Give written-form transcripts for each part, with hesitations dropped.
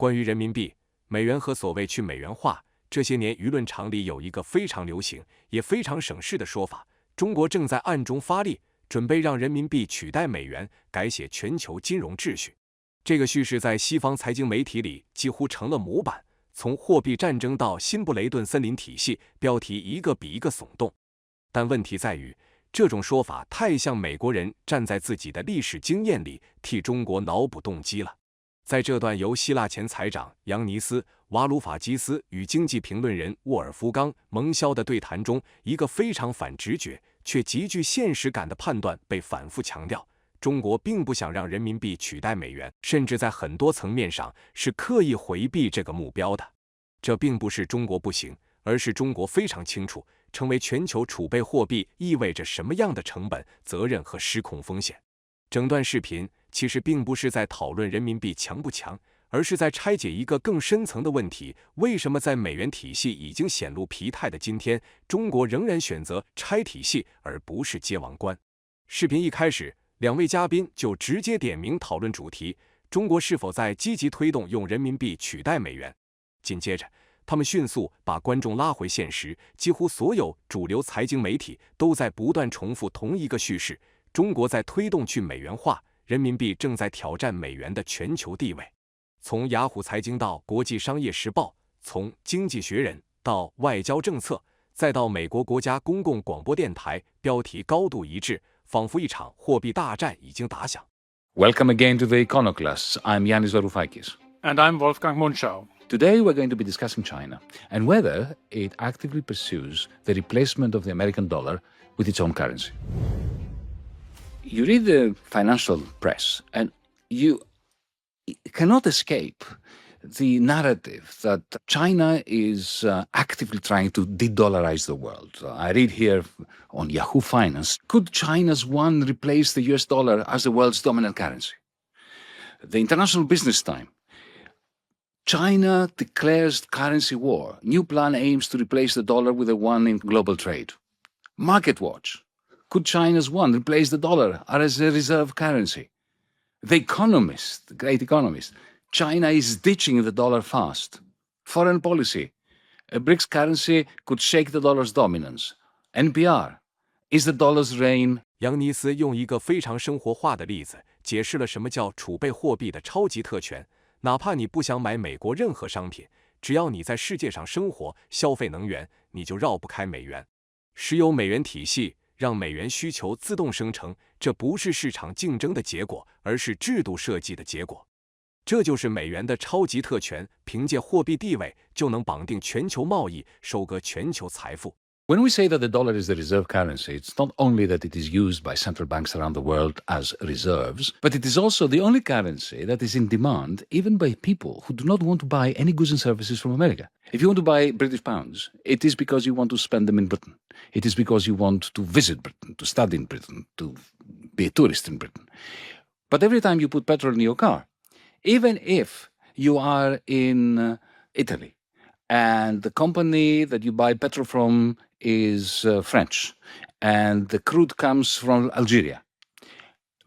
关于人民币、美元和所谓去美元化，这些年舆论场里有一个非常流行也非常省事的说法：中国正在暗中发力，准备让人民币取代美元，改写全球金融秩序。这个叙事在西方财经媒体里几乎成了模板，从货币战争到新布雷顿森林体系，标题一个比一个耸动。但问题在于，这种说法太像美国人站在自己的历史经验里替中国脑补动机了。在这段由希腊前财长扬尼斯·瓦鲁法基斯与经济评论人沃尔夫冈·蒙肖的对谈中，一个非常反直觉却极具现实感的判断被反复强调：中国并不想让人民币取代美元，甚至在很多层面上是刻意回避这个目标的。这并不是中国不行，而是中国非常清楚，成为全球储备货币意味着什么样的成本、责任和失控风险。整段视频其实并不是在讨论人民币强不强，而是在拆解一个更深层的问题：为什么在美元体系已经显露疲态的今天，中国仍然选择拆体系而不是接王冠？视频一开始，两位嘉宾就直接点名讨论主题：中国是否在积极推动用人民币取代美元？紧接着，他们迅速把观众拉回现实，几乎所有主流财经媒体都在不断重复同一个叙事：中国在推动去美元化，人民币正在挑战美元的全球地位。从雅虎财经到国际商业时报，从经济学人到外交政策，再到美国国家公共广播电台，标题高度一致，仿佛一场货币大战已经打响。 Welcome again to the Iconoclasts. I'm Yanis Varoufakis. And I'm Wolfgang Munchau. Today we're going to be discussing China and whether it actively pursues the replacement of the American dollar with its own currency. You read the financial press and you cannot escape the narrative that China is actively trying to de-dollarize the world. I read here on Yahoo Finance, could China's yuan replace the US dollar as the world's dominant currency? The International Business Time, China declares currency war. New plan aims to replace the dollar with the yuan in global trade. Market Watch, could China's yuan replace the dollar as a reserve currency? The Economist, the great economist, China is ditching the dollar fast. Foreign policy, a BRICS currency could shake the dollar's dominance. NPR, is the dollar's reign? 扬尼斯用一个非常生活化的例子，解释了什么叫储备货币的超级特权。哪怕你不想买美国任何商品，只要你在世界上生活、消费能源，你就绕不开美元。石油美元体系让美元需求自动生成，这不是市场竞争的结果，而是制度设计的结果。这就是美元的超级特权，凭借货币地位就能绑定全球贸易，收割全球财富。When we say that the dollar is the reserve currency, it's not only that it is used by central banks around the world as reserves, but it is also the only currency that is in demand even by people who do not want to buy any goods and services from America. If you want to buy British pounds, it is because you want to spend them in Britain. It is because you want to visit Britain, to study in Britain, to be a tourist in Britain. But every time you put petrol in your car, even if you are in Italy, and the company that you buy petrol from is French, and the crude comes from Algeria,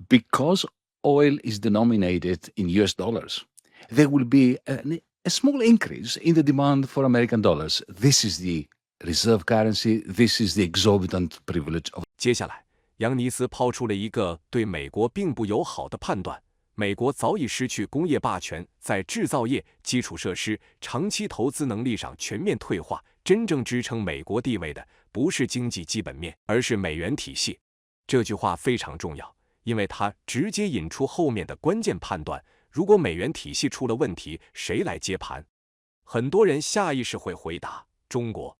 because oil is denominated in US dollars, there will be a small increase in the demand for American dollars. This is the reserve currency. This is the exorbitant privilege of. 接下来，扬尼斯抛出了一个对美国并不友好的判断：美国早已失去工业霸权，在制造业、基础设施、长期投资能力上全面退化。真正支撑美国地位的不是经济基本面，而是美元体系。这句话非常重要，因为它直接引出后面的关键判断：如果美元体系出了问题，谁来接盘？很多人下意识会回答中国，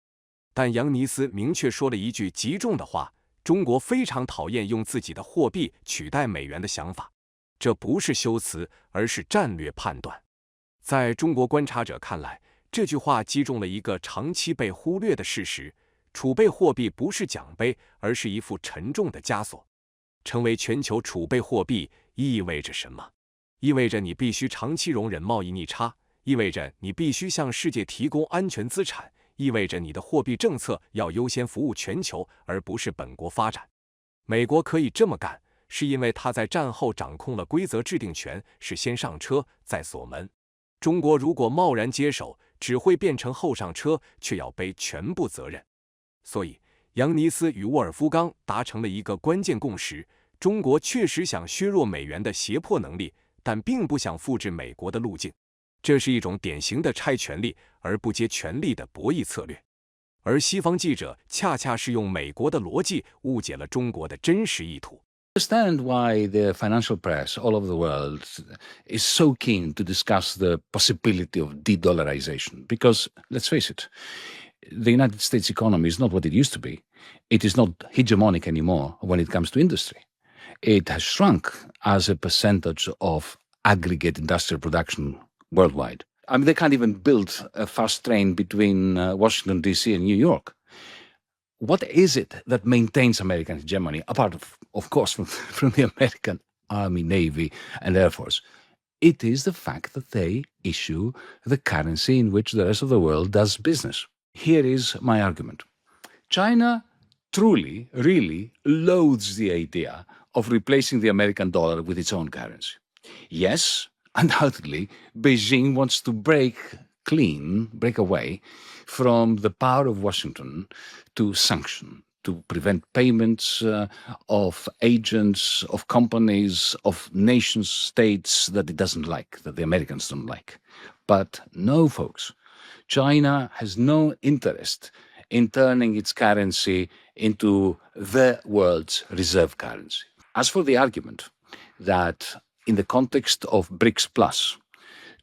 但扬尼斯明确说了一句极重的话：中国非常讨厌用自己的货币取代美元的想法。这不是修辞，而是战略判断。在中国观察者看来，这句话击中了一个长期被忽略的事实：储备货币不是奖杯，而是一副沉重的枷锁。成为全球储备货币意味着什么？意味着你必须长期容忍贸易逆差，意味着你必须向世界提供安全资产，意味着你的货币政策要优先服务全球，而不是本国发展。美国可以这么干，是因为他在战后掌控了规则制定权，是先上车再锁门。中国如果贸然接手，只会变成后上车，却要背全部责任。所以，杨尼斯与沃尔夫冈达成了一个关键共识：中国确实想削弱美元的胁迫能力，但并不想复制美国的路径。这是一种典型的拆权力而不接权力的博弈策略。而西方记者恰恰是用美国的逻辑误解了中国的真实意图。Understand why the financial press all over the world is so keen to discuss the possibility of de-dollarization. Because, let's face it, the United States economy is not what it used to be. It is not hegemonic anymore when it comes to industry. It has shrunk as a percentage of aggregate industrial production worldwide. I mean, they can't even build a fast train between Washington, D.C. and New York. What is it that maintains American hegemony, apart of course, from the American Army, Navy, and Air Force? It is the fact that they issue the currency in which the rest of the world does business. Here is my argument. China truly, really loathes the idea of replacing the American dollar with its own currency. Yes, undoubtedly, Beijing wants to break away from the power of Washington to sanction, to prevent payments of agents, of companies, of nation states that it doesn't like, that the Americans don't like. But no, folks, China has no interest in turning its currency into the world's reserve currency. As for the argument that in the context of BRICS Plus,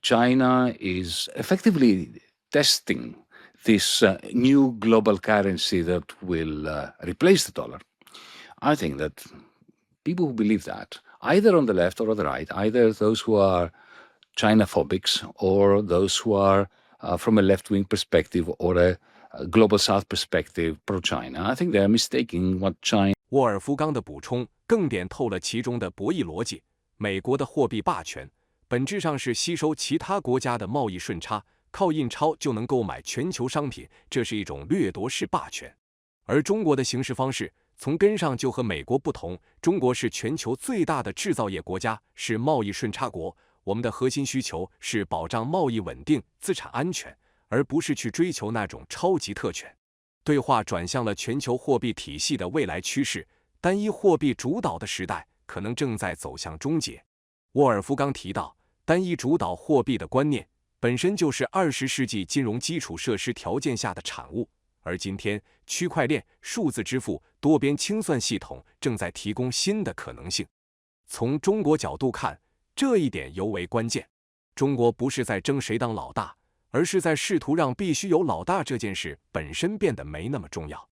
China is effectively testing this new global currency that will replace the dollar, I think that people who believe that, either on the left or on the right, either those who are China-phobics or those who are from a left-wing perspective or a global south perspective pro-China, I think they are mistaking what China... 沃尔夫冈的补充更点透了其中的博弈逻辑。美国的货币霸权本质上是吸收其他国家的贸易顺差，靠印钞就能购买全球商品，这是一种掠夺式霸权。而中国的行事方式从根上就和美国不同，中国是全球最大的制造业国家，是贸易顺差国。我们的核心需求是保障贸易稳定、资产安全，而不是去追求那种超级特权。对话转向了全球货币体系的未来趋势，单一货币主导的时代可能正在走向终结。沃尔夫冈提到，单一主导货币的观念本身就是20世纪金融基础设施条件下的产物，而今天区块链、数字支付、多边清算系统正在提供新的可能性。从中国角度看，这一点尤为关键。中国不是在争谁当老大，而是在试图让必须有老大这件事本身变得没那么重要。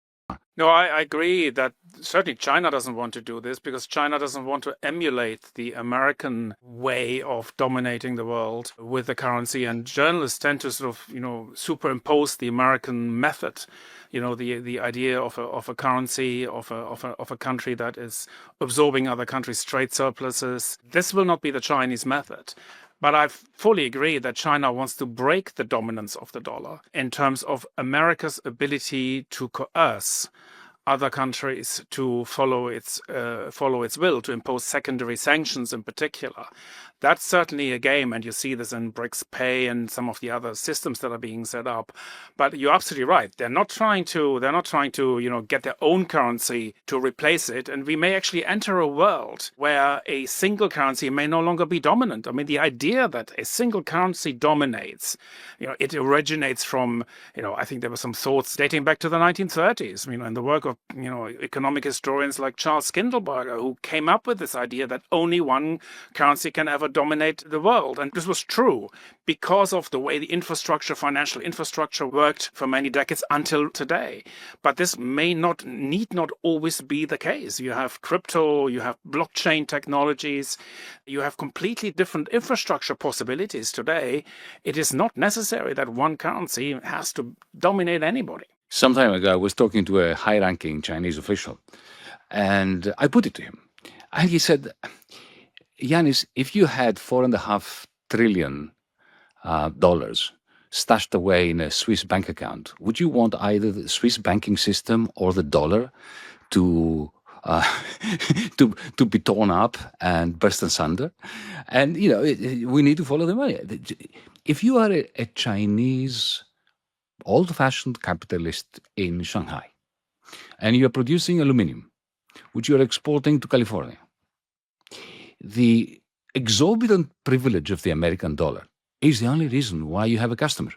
No, I agree that certainly China doesn't want to do this because China doesn't want to emulate the American way of dominating the world with the currency, and journalists tend to sort of, superimpose the American method. The idea of a currency of a country that is absorbing other countries' trade surpluses. This will not be the Chinese method. But I fully agree that China wants to break the dominance of the dollar in terms of America's ability to coerce other countries to follow its will, to impose secondary sanctions in particular. That's certainly a game, and you see this in BRICS Pay and some of the other systems that are being set up. But you're absolutely right. They're not trying to get their own currency to replace it. And we may actually enter a world where a single currency may no longer be dominant. I mean, the idea that a single currency dominates, it originates from, I think there were some thoughts dating back to the 1930s, in the work of, economic historians like Charles Kindleberger, who came up with this idea that only one currency can ever dominate the world. And this was true because of the way the financial infrastructure worked for many decades until today. But this need not always be the case. You have crypto, you have blockchain technologies, you have completely different infrastructure possibilities today. It is not necessary that one currency has to dominate anybody. Some time ago, I was talking to a high-ranking Chinese official, and I put it to him. And he said, Yanis, if you had $4.5 trillion stashed away in a Swiss bank account, would you want either the Swiss banking system or the dollar to uh, to be torn up and burst asunder. And, we need to follow the money. If you are a Chinese old-fashioned capitalist in Shanghai, and you are producing aluminum, which you are exporting to California, the exorbitant privilege of the American dollar is the only reason why you have a customer.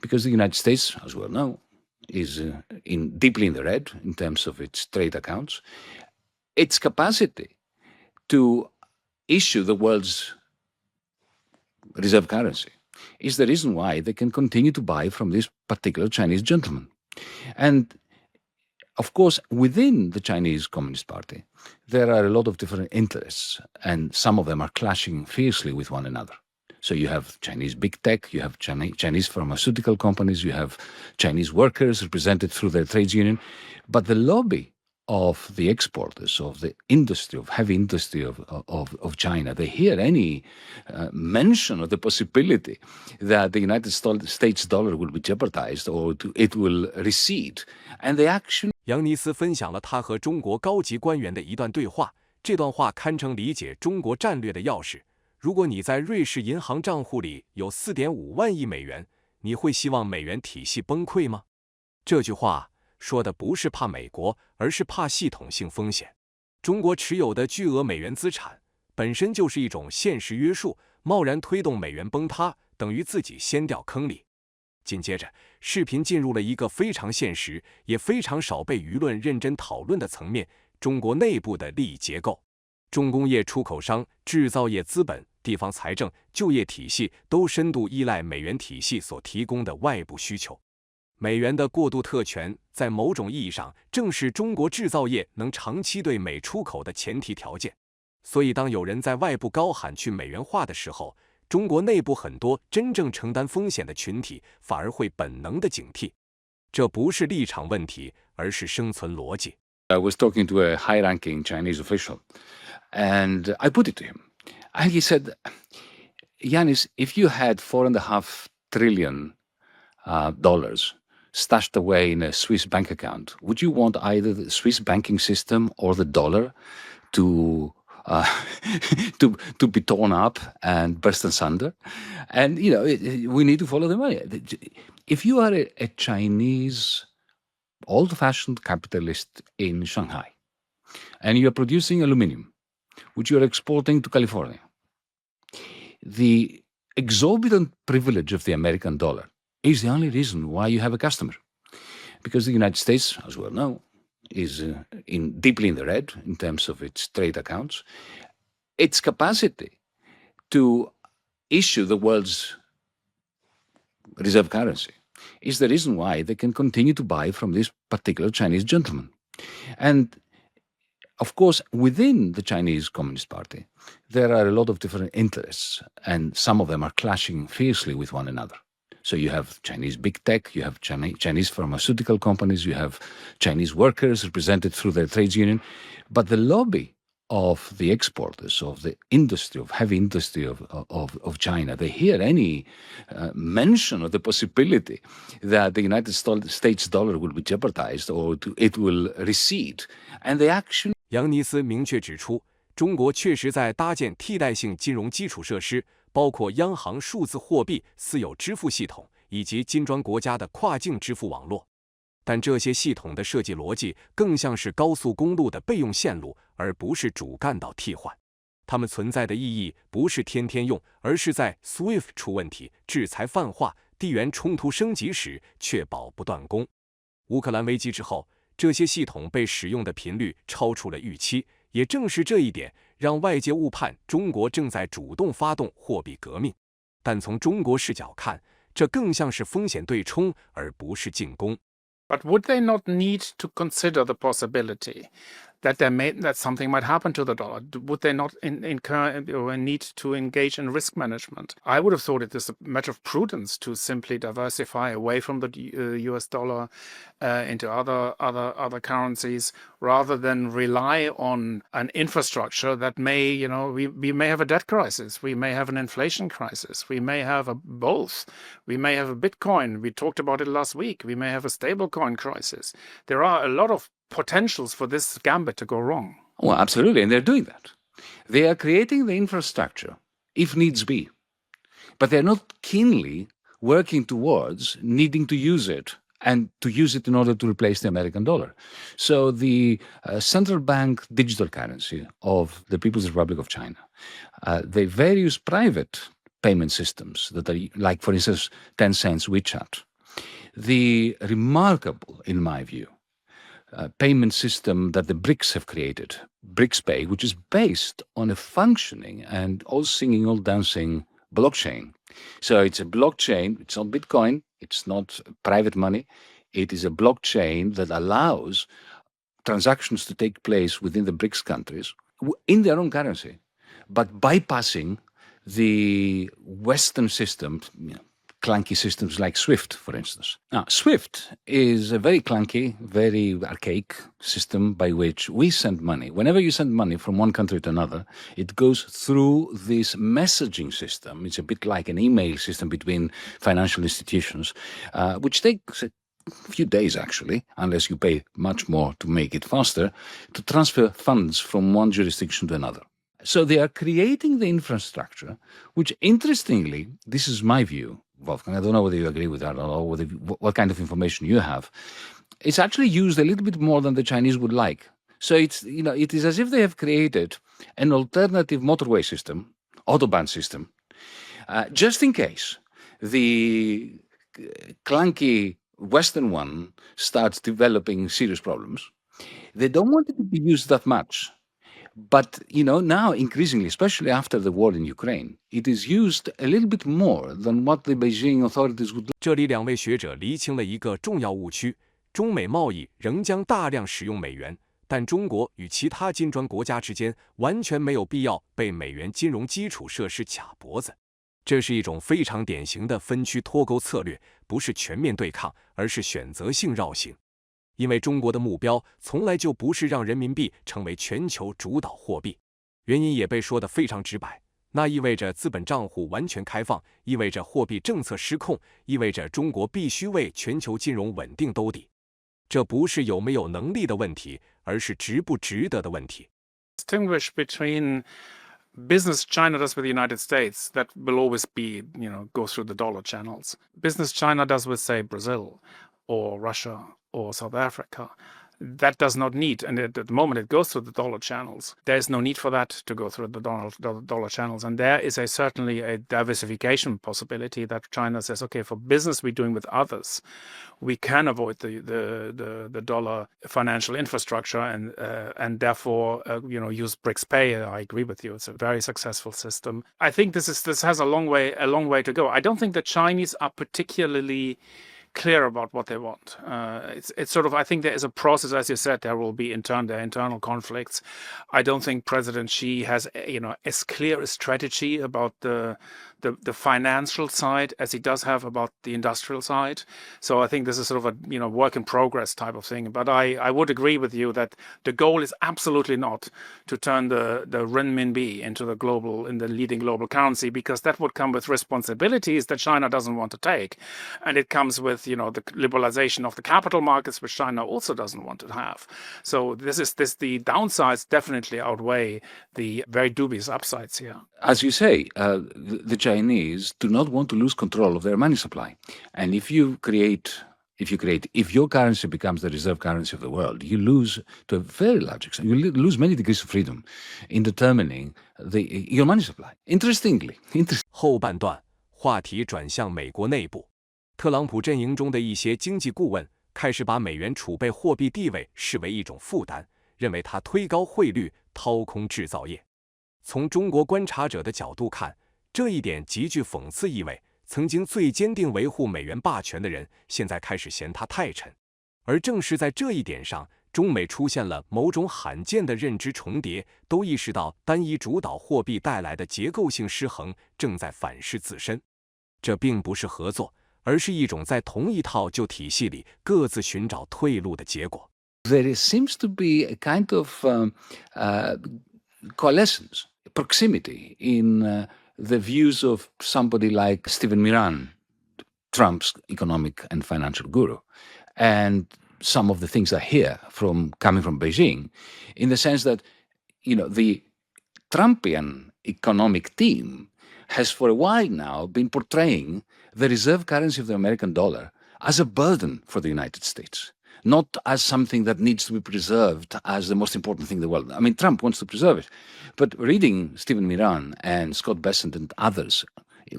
Because the United States, as we well know, is deeply in the red in terms of its trade accounts. Its capacity to issue the world's reserve currency is the reason why they can continue to buy from this particular Chinese gentleman. And of course, within the Chinese Communist Party, there are a lot of different interests, and some of them are clashing fiercely with one another. So you have Chinese big tech, you have Chinese pharmaceutical companies, you have Chinese workers represented through their trades union. But the lobby of the exporters, of the industry, of heavy industry of China, they hear any mention of the possibility that the United States dollar will be jeopardized or it will recede. And they actually... 杨尼斯分享了他和中国高级官员的一段对话，这段话堪称理解中国战略的钥匙。如果你在瑞士银行账户里有 4.5 万亿美元，你会希望美元体系崩溃吗？这句话说的不是怕美国，而是怕系统性风险。中国持有的巨额美元资产本身就是一种现实约束，贸然推动美元崩塌，等于自己先掉坑里。紧接着，视频进入了一个非常现实，也非常少被舆论认真讨论的层面——中国内部的利益结构。重工业出口商、制造业资本、地方财政、就业体系都深度依赖美元体系所提供的外部需求。美元的过渡特权，在某种意义上正是中国制造业能长期对美出口的前提条件。所以，当有人在外部高喊去美元化的时候，中国内部很多真正承担风险的群体反而会本能的警惕。这不是立场问题，而是生存逻辑。I was talking to a high-ranking Chinese official, and I put it to him. And he said, Yanis, if you had $4.5 trillion stashed away in a Swiss bank account, would you want either the Swiss banking system or the dollar to be torn up and burst asunder? And, we need to follow the money. If you are a Chinese old-fashioned capitalist in Shanghai, and you are producing aluminum, which you are exporting to California, the exorbitant privilege of the American dollar is the only reason why you have a customer. Because the United States, as we well know, is deeply in the red in terms of its trade accounts. Its capacity to issue the world's reserve currency is the reason why they can continue to buy from this particular Chinese gentleman. And of course, within the Chinese Communist Party, there are a lot of different interests, and some of them are clashing fiercely with one another. So you have Chinese big tech, you have Chinese pharmaceutical companies, you have Chinese workers represented through their trades union. But the lobby of the exporters, of the industry, of heavy industry of China, they hear any mention of the possibility that the United States dollar will be jeopardized or it will recede. And they actually... 杨尼斯明确指出，中国确实在搭建替代性金融基础设施，包括央行数字货币、私有支付系统以及金砖国家的跨境支付网络。但这些系统的设计逻辑更像是高速公路的备用线路，而不是主干道替换。它们存在的意义不是天天用，而是在 SWIFT 出问题、制裁泛化、地缘冲突升级时确保不断供。乌克兰危机之后，这些系统被使用的频率超出了预期，也正是这一点让外界误判中国正在主动发动货币革命。但从中国视角看，这更像是风险对冲，而不是进攻。But would they not need to consider the possibility that that something might happen to the dollar? Would they not incur or need to engage in risk management? I would have thought it is a matter of prudence to simply diversify away from the US dollar into other currencies, rather than rely on an infrastructure that may, we may have a debt crisis, we may have an inflation crisis, we may have both, we may have a Bitcoin, we talked about it last week, we may have a stablecoin crisis. There are a lot of potentials for this gambit to go wrong. Well, absolutely, and they're doing that. They are creating the infrastructure, if needs be, but they're not keenly working towards needing to use it and to use it in order to replace the American dollar. So the central bank digital currency of the People's Republic of China, the various private payment systems that are like, for instance, Tencent's WeChat, the remarkable, in my view, payment system that the BRICS have created, BRICS Pay, which is based on a functioning and all singing, all dancing blockchain. So it's a blockchain, it's not Bitcoin, it's not private money, it is a blockchain that allows transactions to take place within the BRICS countries in their own currency, but bypassing the Western system, clunky systems like SWIFT, for instance. Now, SWIFT is a very clunky, very archaic system by which we send money. Whenever you send money from one country to another, it goes through this messaging system. It's a bit like an email system between financial institutions, which takes a few days, actually, unless you pay much more to make it faster, to transfer funds from one jurisdiction to another. So they are creating the infrastructure, which, interestingly, this is my view, Wolfgang, I don't know whether you agree with that or what kind of information you have. It's actually used a little bit more than the Chinese would like. So it's, it is as if they have created an alternative motorway system, autobahn system, just in case the clunky Western one starts developing serious problems. They don't want it to be used that much. But, now increasingly, especially after the war in Ukraine, it is used a little bit more than what the Beijing authorities would like. 这里两位学者厘清了一个重要误区：中美贸易仍将大量使用美元，但中国与其他金砖国家之间完全没有必要被美元金融基础设施卡脖子。这是一种非常典型的分区脱钩策略，不是全面对抗，而是选择性绕行。因为中国的目标从来就不是让人民币成为全球主导货币，原因也被说得非常直白，那意味着资本账户完全开放，意味着货币政策失控，意味着中国必须为全球金融稳定兜底。这不是有没有能力的问题，而是值不值得的问题。Distinguish between business China does with the United States, that will always be, go through the dollar channels. Business China does with, say, Brazil or Russia or South Africa, that does not need, and at the moment it goes through the dollar channels. There is no need for that to go through the dollar channels, and there is certainly a diversification possibility that China says, okay, for business we're doing with others, we can avoid the dollar financial infrastructure and therefore use BRICS Pay. I agree with you; it's a very successful system. I think this has a long way to go. I don't think the Chinese are particularly clear about what they want. It's sort of, I think there is a process, as you said, there will be internal conflicts. I don't think President Xi has, as clear a strategy about the financial side as he does have about the industrial side. So I think this is sort of a work in progress type of thing. But I would agree with you that the goal is absolutely not to turn the renminbi into the leading global currency, because that would come with responsibilities that China doesn't want to take, and it comes with the liberalization of the capital markets, which China also doesn't want to have. So the downsides definitely outweigh the very dubious upsides here. As you say, the Chinese do not want to lose control of their money supply. And if your currency becomes the reserve currency of the world, you lose to a very large extent, you lose many degrees of freedom in determining your money supply. Interestingly. 后半段话题转向美国内部，特朗普阵营中的一些经济顾问开始把美元储备货币地位视为一种负担，认为它推高汇率，掏空制造业。从中国观察者的角度看，这一点极具讽刺意味。曾经最坚定维护美元霸权的人，现在开始嫌它太沉。而正是在这一点上，中美出现了某种罕见的认知重叠，都意识到单一主导货币带来的结构性失衡正在反噬自身。这并不是合作，而是一种在同一套旧体系里各自寻找退路的结果。There seems to be a kind of coalescence, proximity in the views of somebody like Stephen Miran, Trump's economic and financial guru, and some of the things I hear coming from Beijing, in the sense that, the Trumpian economic team has for a while now been portraying the reserve currency of the American dollar as a burden for the United States, not as something that needs to be preserved as the most important thing in the world. I mean, Trump wants to preserve it. But reading Stephen Miran and Scott Bessent and others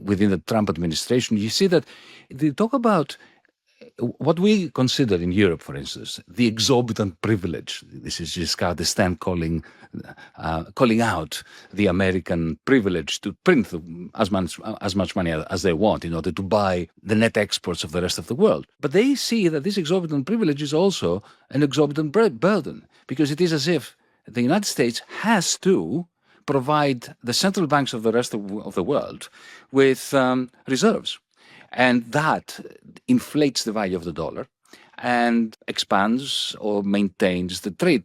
within the Trump administration, you see that they talk about what we consider in Europe, for instance, the exorbitant privilege. This is Giscard d'Estaing calling out the American privilege to print as much money as they want in order to buy the net exports of the rest of the world. But they see that this exorbitant privilege is also an exorbitant burden, because it is as if the United States has to provide the central banks of the rest of the world with reserves. And that inflates the value of the dollar and expands or maintains the trade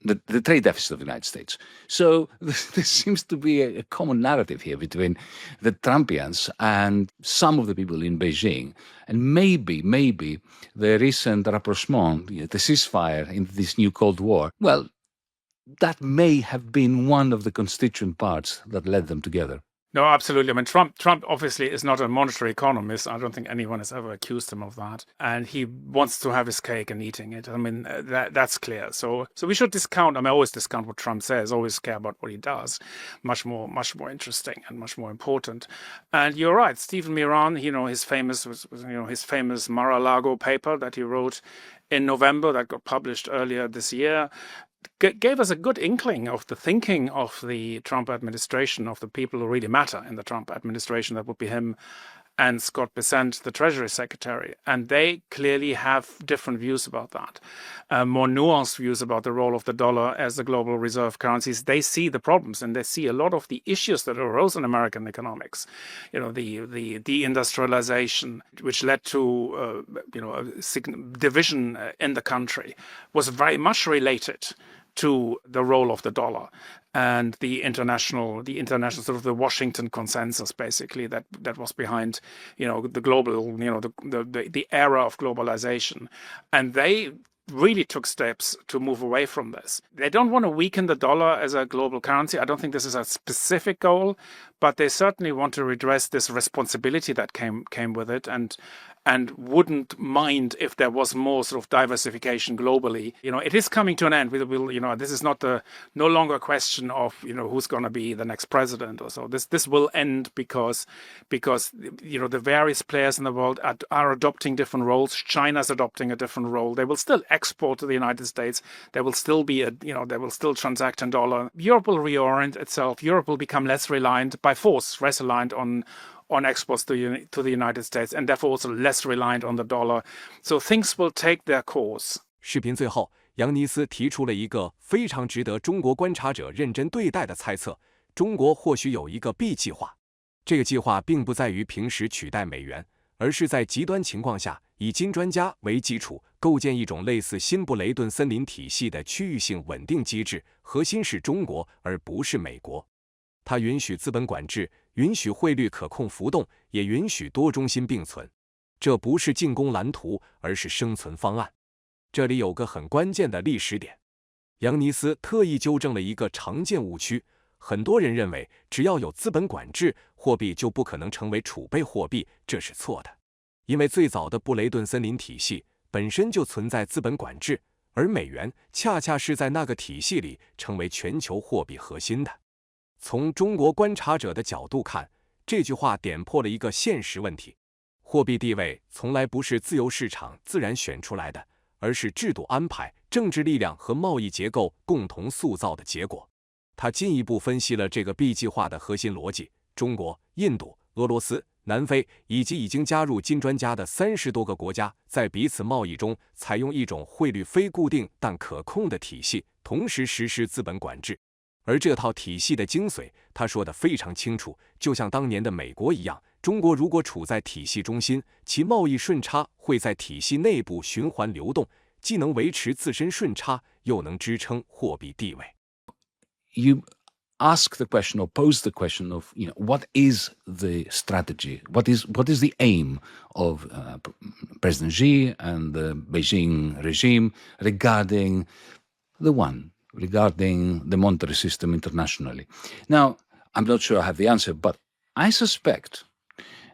deficit of the United States. So there seems to be a common narrative here between the Trumpians and some of the people in Beijing. And maybe the recent rapprochement, the ceasefire in this new Cold War, well, that may have been one of the constituent parts that led them together. No, absolutely. I mean, Trump obviously is not a monetary economist. I don't think anyone has ever accused him of that. And he wants to have his cake and eating it. I mean, that's clear. So we should discount. I mean, I always discount what Trump says. Always care about what he does. Much more interesting and much more important. And you're right, Stephen Miran. His famous Mar-a-Lago paper that he wrote in November that got published earlier this year gave us a good inkling of the thinking of the Trump administration, of the people who really matter in the Trump administration. That would be him and Scott Bessent, the Treasury Secretary. And they clearly have different views about that, more nuanced views about the role of the dollar as the global reserve currencies. They see the problems and they see a lot of the issues that arose in American economics. The deindustrialization, which led to a division in the country, was very much related to the role of the dollar and the international sort of the Washington consensus, basically, that was behind, the global, the era of globalization. And they really took steps to move away from this. They don't want to weaken the dollar as a global currency. I don't think this is a specific goal, but they certainly want to redress this responsibility that came with it, and wouldn't mind if there was more sort of diversification globally. It is coming to an end. This is no longer a question of who's going to be the next president or so. This will end because the various players in the world are adopting different roles. China's adopting a different role. They will still export to the United States. There will still be they will still transact in dollar. Europe will reorient itself. Europe will become less reliant on exports to the United States, and therefore also less reliant on the dollar. So things will take their course. 视频最后，杨尼斯提出了一个非常值得中国观察者认真对待的猜测：中国或许有一个 B 计划。这个计划并不在于平时取代美元，而是在极端情况下，以金砖加为基础，构建一种类似新布雷顿森林体系的区域性稳定机制，核心是中国，而不是美国。它允许资本管制，允许汇率可控浮动，也允许多中心并存。这不是进攻蓝图，而是生存方案。这里有个很关键的历史点，杨尼斯特意纠正了一个常见误区。很多人认为只要有资本管制，货币就不可能成为储备货币，这是错的。因为最早的布雷顿森林体系本身就存在资本管制，而美元恰恰是在那个体系里成为全球货币核心的。从中国观察者的角度看，这句话点破了一个现实问题：货币地位从来不是自由市场自然选出来的，而是制度安排、政治力量和贸易结构共同塑造的结果。他进一步分析了这个 B 计划的核心逻辑：中国、印度、俄罗斯、南非以及已经加入金砖加的30多个国家，在彼此贸易中采用一种汇率非固定但可控的体系，同时实施资本管制。而这套体系的精髓，他说得非常清楚，就像当年的美国一样，中国如果处在体系中心，其贸易顺差会在体系内部循环流动，既能维持自身顺差，又能支撑货币地位。ask the question or pose the question of, what is the strategy? What is the aim of President Xi and the Beijing regime regarding the monetary system internationally? Now, I'm not sure I have the answer, but I suspect,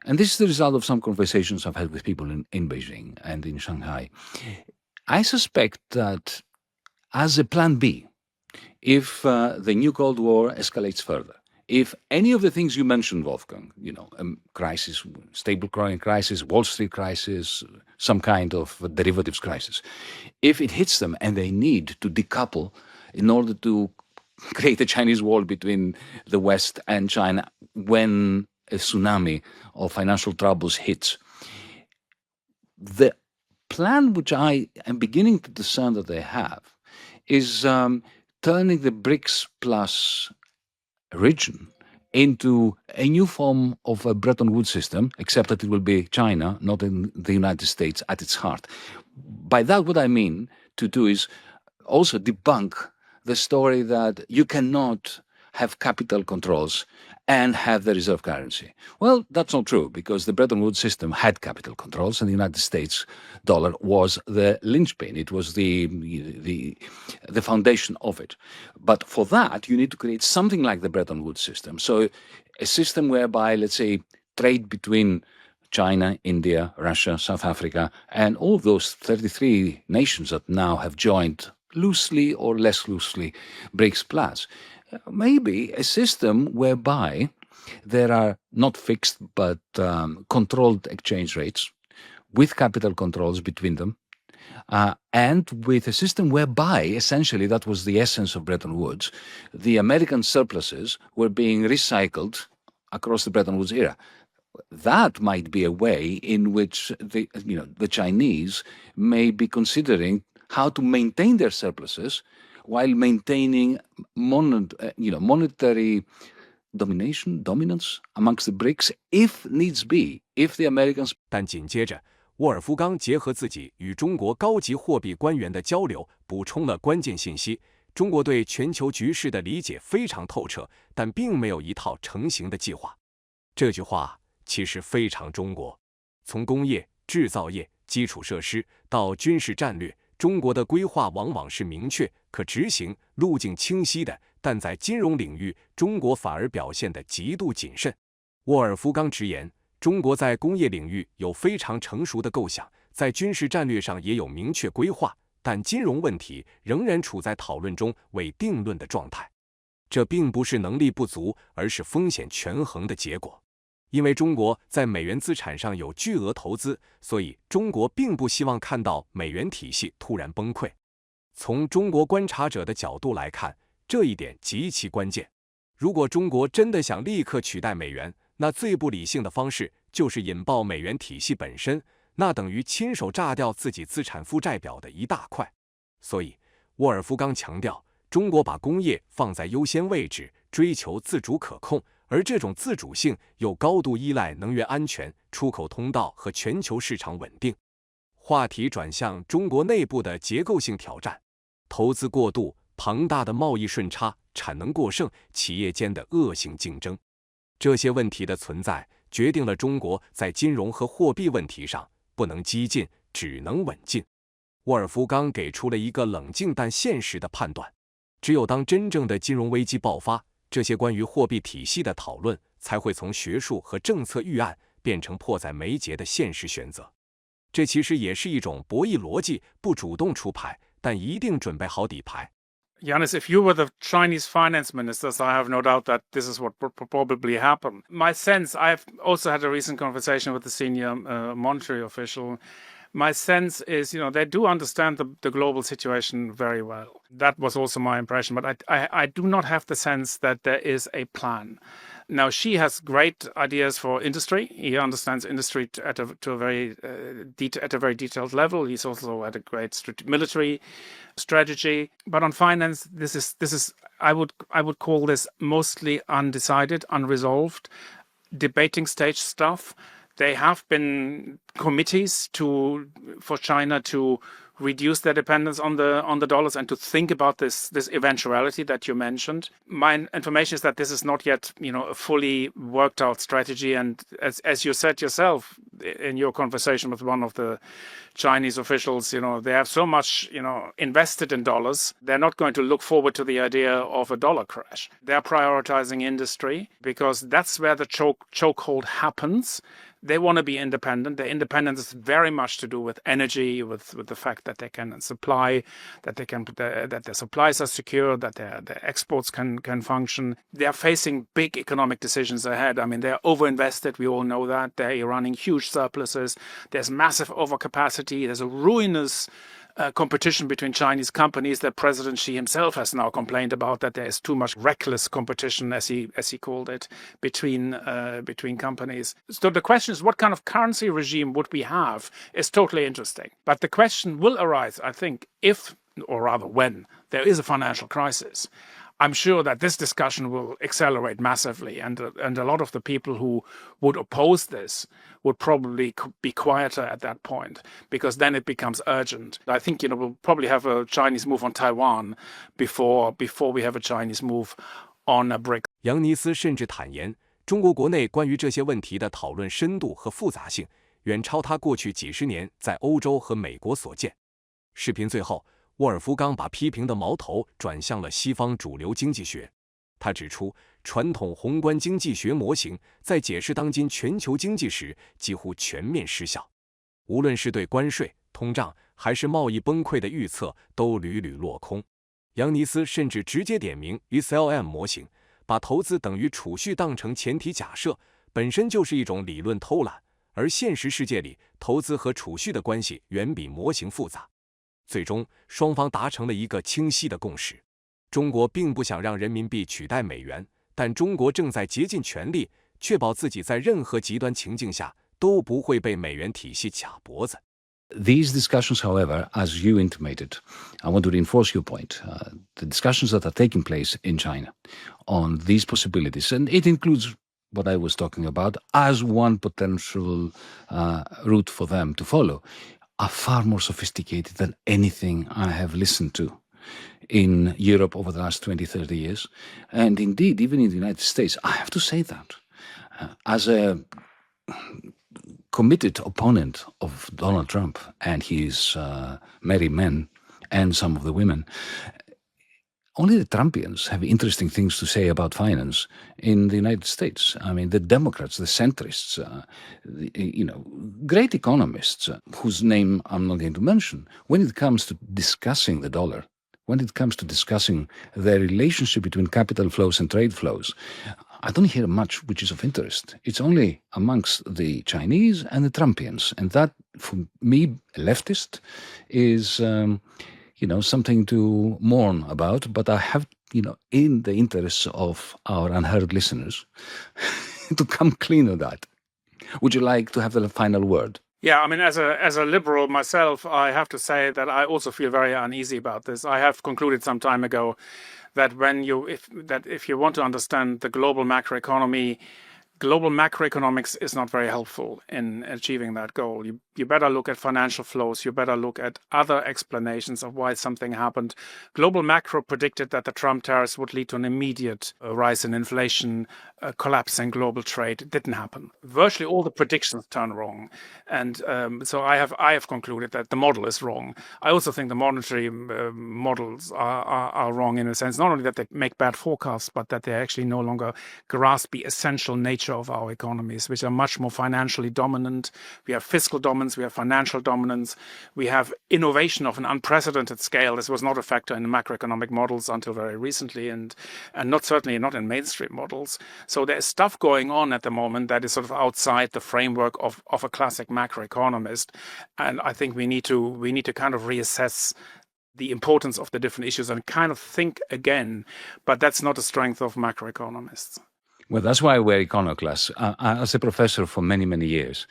and this is the result of some conversations I've had with people in Beijing and in Shanghai, I suspect that as a plan B, if the new Cold War escalates further, if any of the things you mentioned, Wolfgang, crisis, stablecoin crisis, Wall Street crisis, some kind of derivatives crisis, if it hits them and they need to decouple in order to create a Chinese wall between the West and China when a tsunami of financial troubles hits, the plan which I am beginning to discern that they have is turning the BRICS Plus region into a new form of a Bretton Woods system, except that it will be China, not in the United States, at its heart. By that, what I mean to do is also debunk the story that you cannot have capital controls and have the reserve currency. Well, that's not true, because the Bretton Woods system had capital controls, and the United States dollar was the linchpin. It was the foundation of it. But for that, you need to create something like the Bretton Woods system. So a system whereby, let's say, trade between China, India, Russia, South Africa, and all those 33 nations that now have joined loosely or less loosely BRICS Plus, maybe a system whereby there are not fixed but controlled exchange rates with capital controls between them, and with a system whereby, essentially, that was the essence of Bretton Woods, the American surpluses were being recycled across the Bretton Woods era. That might be a way in which the Chinese may be considering how to maintain their surpluses while maintaining monetary dominance amongst the BRICS, if needs be, if the Americans. 但紧接着，沃尔夫冈结合自己与中国高级货币官员的交流，补充了关键信息：中国对全球局势的理解非常透彻，但并没有一套成型的计划。这句话其实非常中国，从工业、制造业、基础设施到军事战略。中国的规划往往是明确、可执行、路径清晰的，但在金融领域，中国反而表现得极度谨慎。沃尔夫冈直言，中国在工业领域有非常成熟的构想，在军事战略上也有明确规划，但金融问题仍然处在讨论中未定论的状态。这并不是能力不足，而是风险权衡的结果。因为中国在美元资产上有巨额投资，所以中国并不希望看到美元体系突然崩溃。从中国观察者的角度来看，这一点极其关键。如果中国真的想立刻取代美元，那最不理性的方式就是引爆美元体系本身，那等于亲手炸掉自己资产负债表的一大块。所以，沃尔夫冈强调，中国把工业放在优先位置，追求自主可控。而这种自主性又高度依赖能源安全、出口通道和全球市场稳定。话题转向中国内部的结构性挑战：投资过度、庞大的贸易顺差、产能过剩、企业间的恶性竞争。这些问题的存在，决定了中国在金融和货币问题上不能激进，只能稳进。沃尔夫冈给出了一个冷静但现实的判断：只有当真正的金融危机爆发，这些关于货币体系的讨论才会从学术和政策预案变成迫在眉睫的现实选择。这其实也是一种博弈逻辑，不主动出牌，但一定准备好底牌。Yanis, if you were the Chinese finance ministers, I have no doubt that this is what would probably happen. My sense, I've also had a recent conversation with the senior monetary official. My sense is, they do understand the global situation very well. That was also my impression, but I do not have the sense that there is a plan. Now, she has great ideas for industry. He understands industry at a very detailed level. He's also had a great military strategy. But on finance, this is I would call this mostly undecided, unresolved, debating stage stuff. There have been committees for China to reduce their dependence on the dollars and to think about this eventuality that you mentioned. My information is that this is not yet, a fully worked out strategy. And as you said yourself in your conversation with one of the Chinese officials, they have so much, invested in dollars. They're not going to look forward to the idea of a dollar crash. They're prioritizing industry because that's where the chokehold happens. They want to be independent. Their independence is very much to do with energy, with the fact that they can supply, that their supplies are secure, that their exports can function. They are facing big economic decisions ahead. I mean, they're overinvested. We all know that. They're running huge surpluses. There's massive overcapacity. There's a ruinous competition between Chinese companies that President Xi himself has now complained about, that there is too much reckless competition, as he called it, between companies. So the question is, what kind of currency regime would we have is totally interesting. But the question will arise, I think, if, or rather when, there is a financial crisis. I'm sure that this discussion will accelerate massively, and a lot of the people who would oppose this would probably be quieter at that point, because then it becomes urgent. I think we'll probably have a Chinese move on Taiwan before we have a Chinese move on a BRICS. 杨尼斯甚至坦言，中国国内关于这些问题的讨论深度和复杂性，远超他过去几十年在欧洲和美国所见。视频最后，沃尔夫冈把批评的矛头转向了西方主流经济学。他指出，传统宏观经济学模型在解释当今全球经济时几乎全面失效，无论是对关税、通胀还是贸易崩溃的预测都屡屡落空。杨尼斯甚至直接点名 SLM 模型，把投资等于储蓄当成前提假设，本身就是一种理论偷懒，而现实世界里，投资和储蓄的关系远比模型复杂。最终，双方达成了一个清晰的共识：中国并不想让人民币取代美元，但中国正在竭尽全力确保自己在任何极端情境下都不会被美元体系卡脖子。These discussions, however, as you intimated, I want to reinforce your point. The discussions that are taking place in China on these possibilities, and it includes what I was talking about as one potential route for them to follow, are far more sophisticated than anything I have listened to in Europe over the last 20, 30 years. And indeed, even in the United States, I have to say that. As a committed opponent of Donald Trump and his merry men and some of the women, only the Trumpians have interesting things to say about finance in the United States. I mean, the Democrats, the centrists, great economists whose name I'm not going to mention, when it comes to discussing the dollar, when it comes to discussing the relationship between capital flows and trade flows, I don't hear much which is of interest. It's only amongst the Chinese and the Trumpians. And that, for me, a leftist, is something to mourn about, but I have, in the interests of our unheard listeners, to come clean on that. Would you like to have the final word? Yeah, I mean, as a liberal myself, I have to say that I also feel very uneasy about this. I have concluded some time ago that if you want to understand the global macroeconomy, global macroeconomics is not very helpful in achieving that goal. You better look at financial flows. You better look at other explanations of why something happened. Global macro predicted that the Trump tariffs would lead to an immediate rise in inflation, a collapse in global trade. It didn't happen. Virtually all the predictions turned wrong. And so I have concluded that the model is wrong. I also think the monetary models are wrong in a sense, not only that they make bad forecasts, but that they actually no longer grasp the essential nature of our economies, which are much more financially dominant. We have fiscal dominance, we have financial dominance, we have innovation of an unprecedented scale. This was not a factor in the macroeconomic models until very recently, and certainly not in mainstream models. So there's stuff going on at the moment that is sort of outside the framework of a classic macroeconomist, and I think we need to kind of reassess the importance of the different issues and kind of think again. But that's not a strength of macroeconomists. Well, that's why we're iconoclasts. As a professor for many, many years,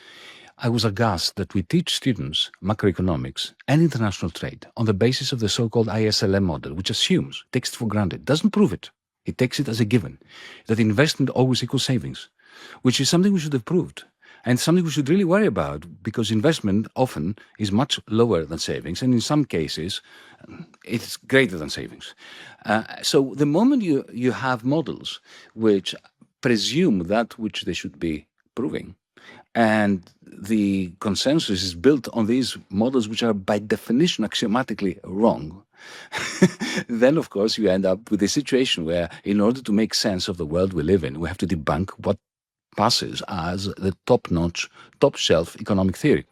I was aghast that we teach students macroeconomics and international trade on the basis of the so-called ISLM model, which assumes, takes it for granted, doesn't prove it. It takes it as a given, that investment always equals savings, which is something we should have proved. And something we should really worry about, because investment often is much lower than savings, and in some cases, it's greater than savings. So the moment you have models which presume that which they should be proving, and the consensus is built on these models which are by definition axiomatically wrong, then of course you end up with a situation where, in order to make sense of the world we live in, we have to debunk what passes as the top-notch, top-shelf economic theory.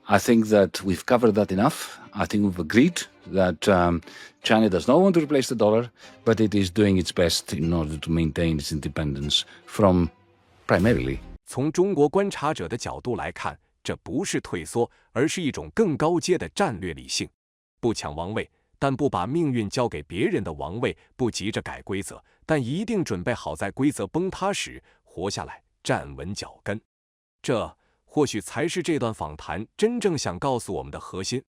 I think that we've covered that enough. I think we've agreed that China does not want to replace the dollar, but it is doing its best in order to maintain its independence from primarily. 从中国观察者的角度来看，这不是退缩，而是一种更高阶的战略理性。不抢王位，但不把命运交给别人的王位；不急着改规则，但一定准备好在规则崩塌时活下来，站稳脚跟。这或许才是这段访谈真正想告诉我们的核心。